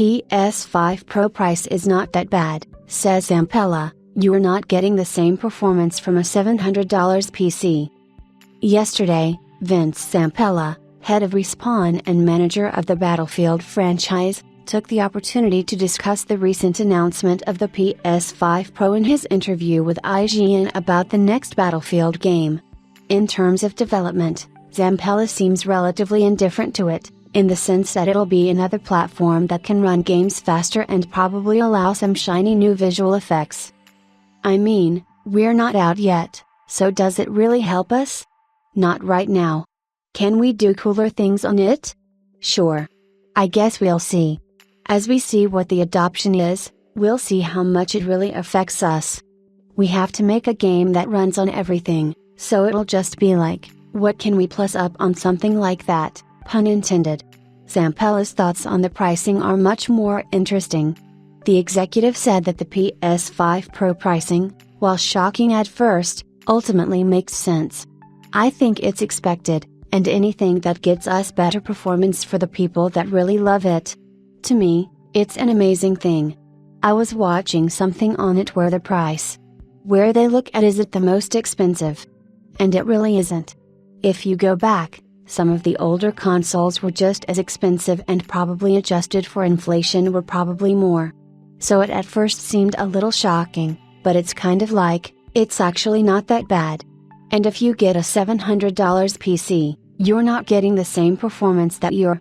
PS5 Pro price is not that bad, says Zampella. You are not getting the same performance from a $700 PC. Yesterday, Vince Zampella, head of Respawn and manager of the Battlefield franchise, took the opportunity to discuss the recent announcement of the PS5 Pro in his interview with IGN about the next Battlefield game. In terms of development, Zampella seems relatively indifferent to it, in the sense that it'll be another platform that can run games faster and probably allow some shiny new visual effects. I mean, we're not out yet, so does it really help us? Not right now. Can we do cooler things on it? Sure. I guess we'll see. As we see what the adoption is, we'll see how much it really affects us. We have to make a game that runs on everything, so it'll just be like, what can we plus up on something like that, pun intended. Zampella's thoughts on the pricing are much more interesting. The executive said that the PS5 Pro pricing, while shocking at first, ultimately makes sense. I think it's expected, and anything that gets us better performance for the people that really love it. To me, it's an amazing thing. I was watching something on it where the price, where they look at is it the most expensive? And it really isn't. If you go back, some of the older consoles were just as expensive and probably adjusted for inflation were probably more. So it at first seemed a little shocking, but it's kind of like, it's actually not that bad. And if you get a $700 PC, you're not getting the same performance that you're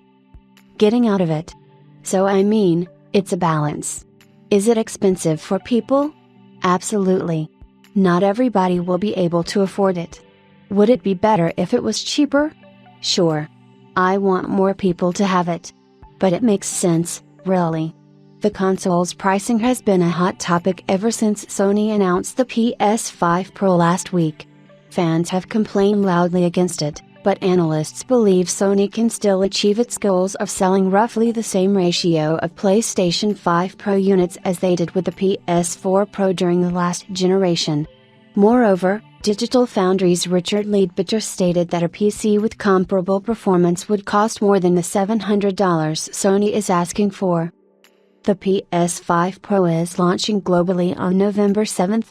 getting out of it. So I mean, it's a balance. Is it expensive for people? Absolutely. Not everybody will be able to afford it. Would it be better if it was cheaper? Sure. I want more people to have it. But it makes sense, really. The console's pricing has been a hot topic ever since Sony announced the PS5 Pro last week. Fans have complained loudly against it, but analysts believe Sony can still achieve its goals of selling roughly the same ratio of PlayStation 5 Pro units as they did with the PS4 Pro during the last generation. Moreover, Digital Foundry's Richard Leadbitter stated that a PC with comparable performance would cost more than the $700 Sony is asking for. The PS5 Pro is launching globally on November 7,